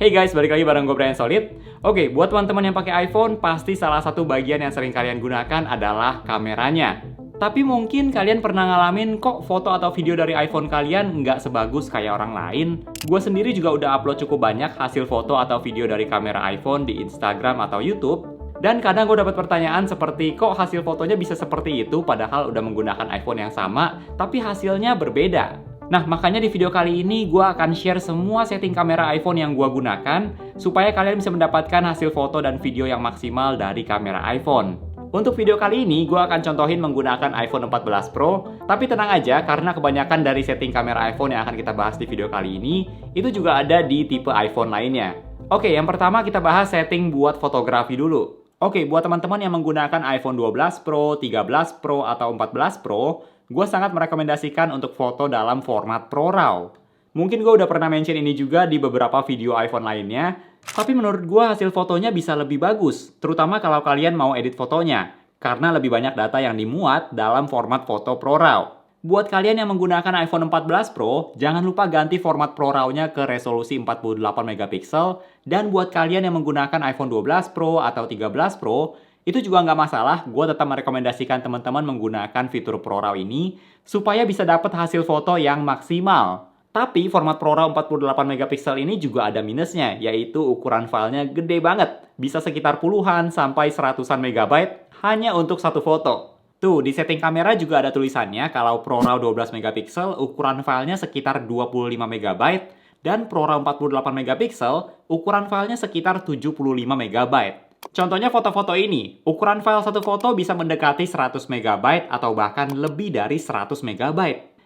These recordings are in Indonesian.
Hey guys, balik lagi bareng gue Brian Solid. Oke, buat teman-teman yang pakai iPhone, pasti salah satu bagian yang sering kalian gunakan adalah kameranya. Tapi mungkin kalian pernah ngalamin kok foto atau video dari iPhone kalian nggak sebagus kayak orang lain. Gue sendiri juga udah upload cukup banyak hasil foto atau video dari kamera iPhone di Instagram atau YouTube. Dan kadang gue dapat pertanyaan seperti kok hasil fotonya bisa seperti itu padahal udah menggunakan iPhone yang sama, tapi hasilnya berbeda. Nah, makanya di video kali ini gue akan share semua setting kamera iPhone yang gue gunakan supaya kalian bisa mendapatkan hasil foto dan video yang maksimal dari kamera iPhone. Untuk video kali ini, gue akan contohin menggunakan iPhone 14 Pro, tapi tenang aja karena kebanyakan dari setting kamera iPhone yang akan kita bahas di video kali ini, itu juga ada di tipe iPhone lainnya. Oke, yang pertama kita bahas setting buat fotografi dulu. Oke, buat teman-teman yang menggunakan iPhone 12 Pro, 13 Pro, atau 14 Pro, gue sangat merekomendasikan untuk foto dalam format ProRAW. Mungkin gue udah pernah mention ini juga di beberapa video iPhone lainnya, tapi menurut gue hasil fotonya bisa lebih bagus, terutama kalau kalian mau edit fotonya, karena lebih banyak data yang dimuat dalam format foto ProRAW. Buat kalian yang menggunakan iPhone 14 Pro, jangan lupa ganti format ProRAW-nya ke resolusi 48 megapiksel, dan buat kalian yang menggunakan iPhone 12 Pro atau 13 Pro, itu juga nggak masalah, gue tetap merekomendasikan teman-teman menggunakan fitur ProRAW ini supaya bisa dapat hasil foto yang maksimal. Tapi format ProRAW 48 megapiksel ini juga ada minusnya, yaitu ukuran filenya gede banget, bisa sekitar puluhan sampai seratusan megabyte hanya untuk satu foto. Tuh, di setting kamera juga ada tulisannya kalau ProRAW 12 megapiksel ukuran filenya sekitar 25 megabyte dan ProRAW 48 megapiksel ukuran filenya sekitar 75 megabyte. Contohnya foto-foto ini, ukuran file satu foto bisa mendekati 100 MB atau bahkan lebih dari 100 MB.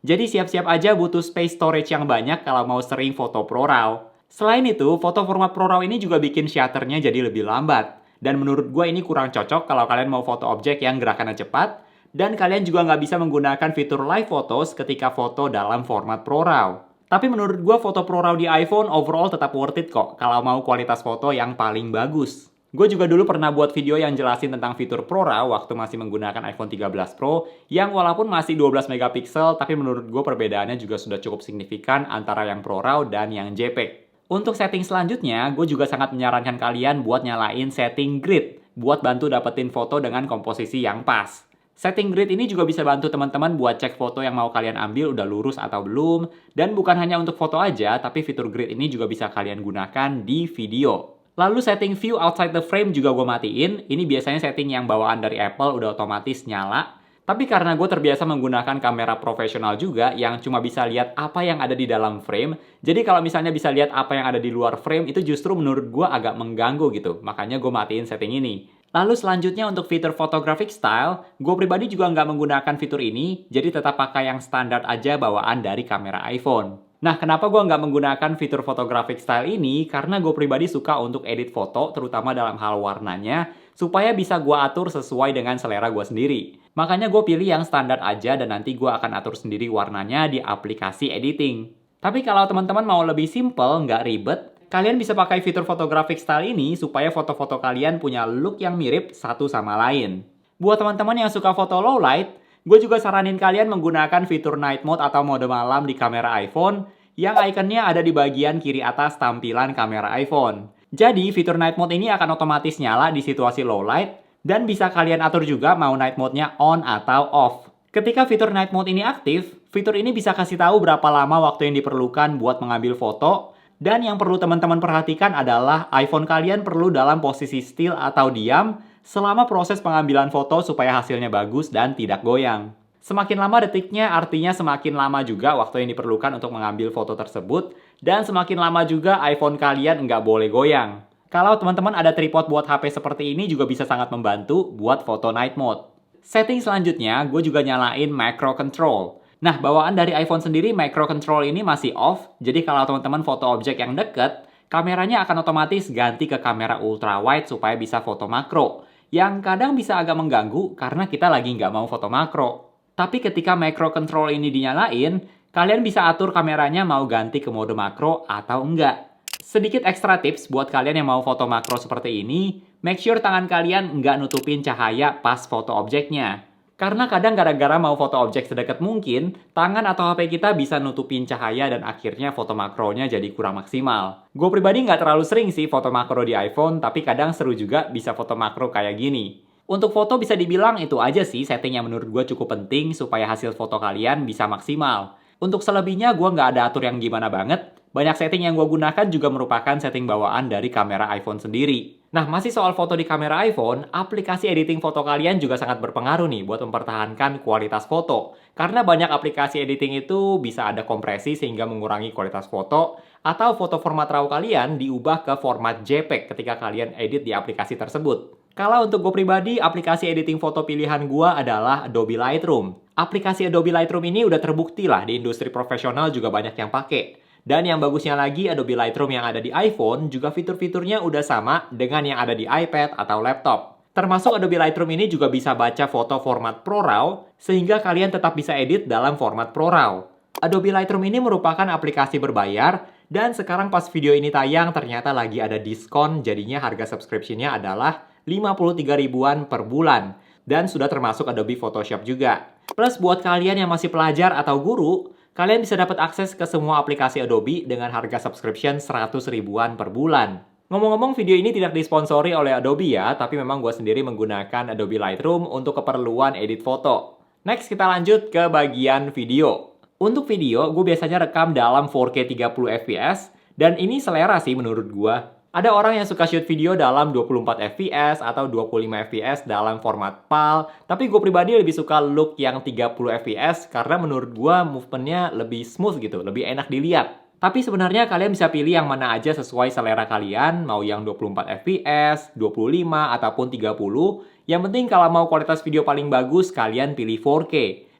Jadi siap-siap aja butuh space storage yang banyak kalau mau sering foto ProRAW. Selain itu, foto format ProRAW ini juga bikin shutternya jadi lebih lambat. Dan menurut gue ini kurang cocok kalau kalian mau foto objek yang gerakannya cepat, dan kalian juga nggak bisa menggunakan fitur live photos ketika foto dalam format ProRAW. Tapi menurut gue foto ProRAW di iPhone overall tetap worth it kok kalau mau kualitas foto yang paling bagus. Gue juga dulu pernah buat video yang jelasin tentang fitur ProRAW waktu masih menggunakan iPhone 13 Pro yang walaupun masih 12 megapiksel tapi menurut gue perbedaannya juga sudah cukup signifikan antara yang ProRAW dan yang JPEG. Untuk setting selanjutnya, gue juga sangat menyarankan kalian buat nyalain setting grid buat bantu dapetin foto dengan komposisi yang pas. Setting grid ini juga bisa bantu teman-teman buat cek foto yang mau kalian ambil udah lurus atau belum, dan bukan hanya untuk foto aja, tapi fitur grid ini juga bisa kalian gunakan di video. Lalu setting view outside the frame juga gue matiin. Ini biasanya setting yang bawaan dari Apple udah otomatis nyala. Tapi karena gue terbiasa menggunakan kamera profesional juga yang cuma bisa lihat apa yang ada di dalam frame, jadi kalau misalnya bisa lihat apa yang ada di luar frame itu justru menurut gue agak mengganggu gitu. Makanya gue matiin setting ini. Lalu selanjutnya untuk fitur photographic style, gue pribadi juga nggak menggunakan fitur ini, jadi tetap pakai yang standar aja bawaan dari kamera iPhone. Nah, kenapa gue nggak menggunakan fitur photographic style ini? Karena gue pribadi suka untuk edit foto, terutama dalam hal warnanya, supaya bisa gue atur sesuai dengan selera gue sendiri. Makanya gue pilih yang standar aja dan nanti gue akan atur sendiri warnanya di aplikasi editing. Tapi kalau teman-teman mau lebih simple, nggak ribet, kalian bisa pakai fitur photographic style ini supaya foto-foto kalian punya look yang mirip satu sama lain. Buat teman-teman yang suka foto low light, gue juga saranin kalian menggunakan fitur night mode atau mode malam di kamera iPhone yang ikonnya ada di bagian kiri atas tampilan kamera iPhone. Jadi, fitur night mode ini akan otomatis nyala di situasi low light dan bisa kalian atur juga mau night mode-nya on atau off. Ketika fitur night mode ini aktif, fitur ini bisa kasih tahu berapa lama waktu yang diperlukan buat mengambil foto, dan yang perlu teman-teman perhatikan adalah iPhone kalian perlu dalam posisi still atau diam selama proses pengambilan foto supaya hasilnya bagus dan tidak goyang. Semakin lama detiknya artinya semakin lama juga waktu yang diperlukan untuk mengambil foto tersebut, dan semakin lama juga iPhone kalian nggak boleh goyang. Kalau teman-teman ada tripod buat HP seperti ini juga bisa sangat membantu buat foto night mode. Setting selanjutnya, gue juga nyalain macro control. Nah, bawaan dari iPhone sendiri macro control ini masih off, jadi kalau teman-teman foto objek yang deket, kameranya akan otomatis ganti ke kamera ultra wide supaya bisa foto makro, yang kadang bisa agak mengganggu karena kita lagi nggak mau foto makro. Tapi ketika macro control ini dinyalain, kalian bisa atur kameranya mau ganti ke mode makro atau enggak. Sedikit ekstra tips buat kalian yang mau foto makro seperti ini, make sure tangan kalian nggak nutupin cahaya pas foto objeknya. Karena kadang gara-gara mau foto objek sedekat mungkin, tangan atau HP kita bisa nutupin cahaya dan akhirnya foto makronya jadi kurang maksimal. Gue pribadi nggak terlalu sering sih foto makro di iPhone, tapi kadang seru juga bisa foto makro kayak gini. Untuk foto bisa dibilang itu aja sih setting yang menurut gue cukup penting supaya hasil foto kalian bisa maksimal. Untuk selebihnya gue nggak ada atur yang gimana banget. Banyak setting yang gue gunakan juga merupakan setting bawaan dari kamera iPhone sendiri. Nah, masih soal foto di kamera iPhone, aplikasi editing foto kalian juga sangat berpengaruh nih buat mempertahankan kualitas foto. Karena banyak aplikasi editing itu bisa ada kompresi sehingga mengurangi kualitas foto, atau foto format RAW kalian diubah ke format JPEG ketika kalian edit di aplikasi tersebut. Kalau untuk gue pribadi, aplikasi editing foto pilihan gue adalah Adobe Lightroom. Aplikasi Adobe Lightroom ini udah terbukti lah di industri profesional juga banyak yang pakai. Dan yang bagusnya lagi, Adobe Lightroom yang ada di iPhone juga fitur-fiturnya udah sama dengan yang ada di iPad atau laptop. Termasuk Adobe Lightroom ini juga bisa baca foto format ProRAW, sehingga kalian tetap bisa edit dalam format ProRAW. Adobe Lightroom ini merupakan aplikasi berbayar, dan sekarang pas video ini tayang ternyata lagi ada diskon, jadinya harga subscription-nya adalah 53 ribuan per bulan. Dan sudah termasuk Adobe Photoshop juga. Plus buat kalian yang masih pelajar atau guru, kalian bisa dapat akses ke semua aplikasi Adobe dengan harga subscription 100 ribuan per bulan. Ngomong-ngomong, video ini tidak disponsori oleh Adobe ya, tapi memang gue sendiri menggunakan Adobe Lightroom untuk keperluan edit foto. Next, kita lanjut ke bagian video. Untuk video, gue biasanya rekam dalam 4K 30 fps, dan ini selera sih menurut gue. Ada orang yang suka shoot video dalam 24 fps atau 25 fps dalam format PAL, tapi gue pribadi lebih suka look yang 30 fps karena menurut gue movementnya lebih smooth gitu, lebih enak dilihat. Tapi sebenarnya kalian bisa pilih yang mana aja sesuai selera kalian, mau yang 24 fps, 25, ataupun 30. Yang penting kalau mau kualitas video paling bagus, kalian pilih 4K.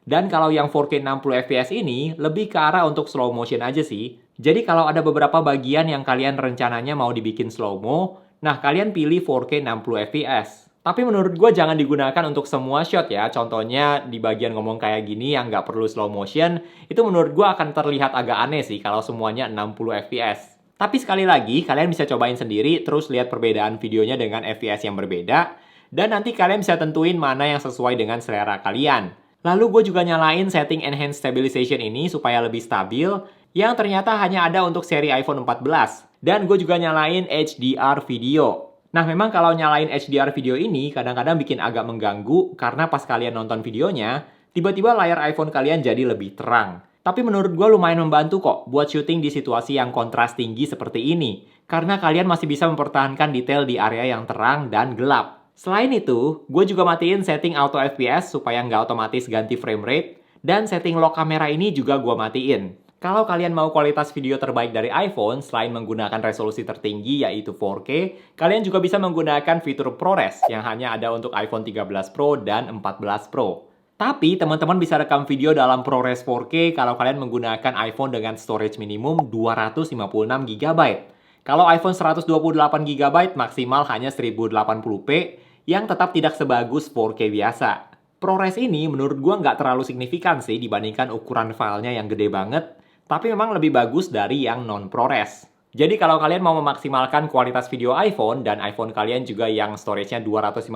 Dan kalau yang 4K 60 fps ini, lebih ke arah untuk slow motion aja sih. Jadi kalau ada beberapa bagian yang kalian rencananya mau dibikin slow-mo, nah kalian pilih 4K 60 fps. Tapi menurut gue jangan digunakan untuk semua shot ya. Contohnya di bagian ngomong kayak gini yang nggak perlu slow motion, itu menurut gue akan terlihat agak aneh sih kalau semuanya 60 fps. Tapi sekali lagi, kalian bisa cobain sendiri, terus lihat perbedaan videonya dengan fps yang berbeda, dan nanti kalian bisa tentuin mana yang sesuai dengan selera kalian. Lalu gue juga nyalain setting Enhanced Stabilization ini supaya lebih stabil, yang ternyata hanya ada untuk seri iPhone 14. Dan gue juga nyalain HDR video. Nah, memang kalau nyalain HDR video ini kadang-kadang bikin agak mengganggu karena pas kalian nonton videonya, tiba-tiba layar iPhone kalian jadi lebih terang. Tapi menurut gue lumayan membantu kok buat syuting di situasi yang kontras tinggi seperti ini. Karena kalian masih bisa mempertahankan detail di area yang terang dan gelap. Selain itu, gue juga matiin setting auto FPS supaya nggak otomatis ganti frame rate, dan setting lock kamera ini juga gue matiin. Kalau kalian mau kualitas video terbaik dari iPhone, selain menggunakan resolusi tertinggi yaitu 4K, kalian juga bisa menggunakan fitur ProRes yang hanya ada untuk iPhone 13 Pro dan 14 Pro. Tapi teman-teman bisa rekam video dalam ProRes 4K kalau kalian menggunakan iPhone dengan storage minimum 256 GB. Kalau iPhone 128 GB maksimal hanya 1080p yang tetap tidak sebagus 4K biasa. ProRes ini menurut gue nggak terlalu signifikan sih dibandingkan ukuran filenya yang gede banget, tapi memang lebih bagus dari yang non-ProRes. Jadi kalau kalian mau memaksimalkan kualitas video iPhone dan iPhone kalian juga yang storage-nya 256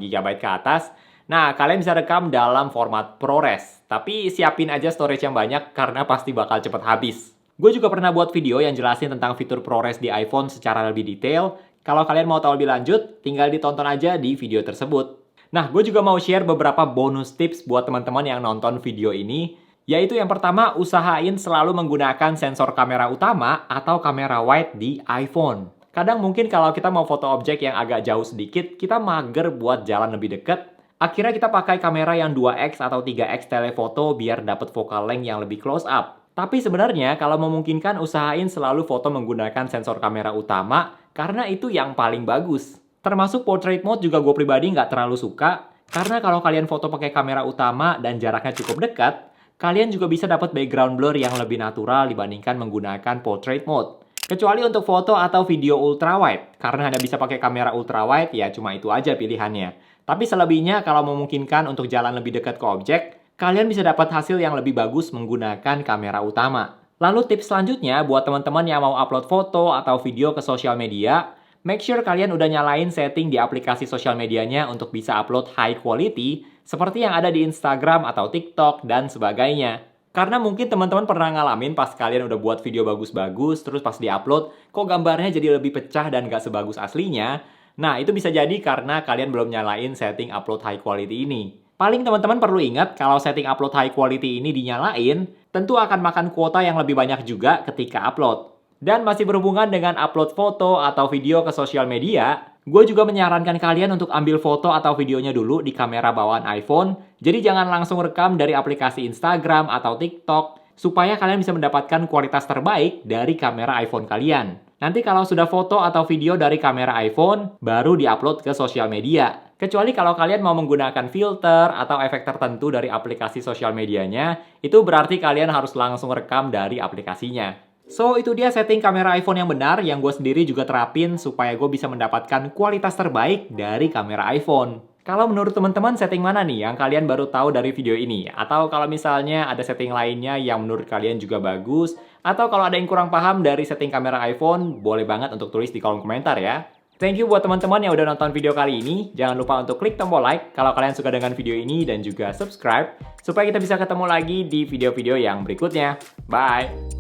GB ke atas, nah kalian bisa rekam dalam format ProRes. Tapi siapin aja storage yang banyak karena pasti bakal cepet habis. Gue juga pernah buat video yang jelasin tentang fitur ProRes di iPhone secara lebih detail. Kalau kalian mau tahu lebih lanjut, tinggal ditonton aja di video tersebut. Nah, gue juga mau share beberapa bonus tips buat teman-teman yang nonton video ini. Yaitu yang pertama, usahain selalu menggunakan sensor kamera utama atau kamera wide di iPhone. Kadang mungkin kalau kita mau foto objek yang agak jauh sedikit, kita mager buat jalan lebih dekat. Akhirnya kita pakai kamera yang 2x atau 3x telefoto biar dapat focal length yang lebih close up. Tapi sebenarnya kalau memungkinkan usahain selalu foto menggunakan sensor kamera utama karena itu yang paling bagus. Termasuk portrait mode juga gue pribadi nggak terlalu suka karena kalau kalian foto pakai kamera utama dan jaraknya cukup dekat, kalian juga bisa dapat background blur yang lebih natural dibandingkan menggunakan portrait mode. Kecuali untuk foto atau video ultrawide, karena hanya bisa pakai kamera ultrawide ya cuma itu aja pilihannya. Tapi selebihnya kalau memungkinkan untuk jalan lebih dekat ke objek, kalian bisa dapat hasil yang lebih bagus menggunakan kamera utama. Lalu tips selanjutnya buat teman-teman yang mau upload foto atau video ke sosial media, make sure kalian udah nyalain setting di aplikasi sosial medianya untuk bisa upload high quality seperti yang ada di Instagram atau TikTok dan sebagainya. Karena mungkin teman-teman pernah ngalamin pas kalian udah buat video bagus-bagus, terus pas di-upload, kok gambarnya jadi lebih pecah dan gak sebagus aslinya. Nah, itu bisa jadi karena kalian belum nyalain setting upload high quality ini. Paling teman-teman perlu ingat kalau setting upload high quality ini dinyalain, tentu akan makan kuota yang lebih banyak juga ketika upload. Dan masih berhubungan dengan upload foto atau video ke sosial media, gue juga menyarankan kalian untuk ambil foto atau videonya dulu di kamera bawaan iPhone. Jadi jangan langsung rekam dari aplikasi Instagram atau TikTok, supaya kalian bisa mendapatkan kualitas terbaik dari kamera iPhone kalian. Nanti kalau sudah foto atau video dari kamera iPhone, baru diupload ke sosial media. Kecuali kalau kalian mau menggunakan filter atau efek tertentu dari aplikasi sosial medianya, itu berarti kalian harus langsung rekam dari aplikasinya. So, itu dia setting kamera iPhone yang benar yang gue sendiri juga terapin supaya gue bisa mendapatkan kualitas terbaik dari kamera iPhone. Kalau menurut teman-teman setting mana nih yang kalian baru tahu dari video ini? Atau kalau misalnya ada setting lainnya yang menurut kalian juga bagus? Atau kalau ada yang kurang paham dari setting kamera iPhone, boleh banget untuk tulis di kolom komentar ya. Thank you buat teman-teman yang udah nonton video kali ini. Jangan lupa untuk klik tombol like kalau kalian suka dengan video ini dan juga subscribe supaya kita bisa ketemu lagi di video-video yang berikutnya. Bye!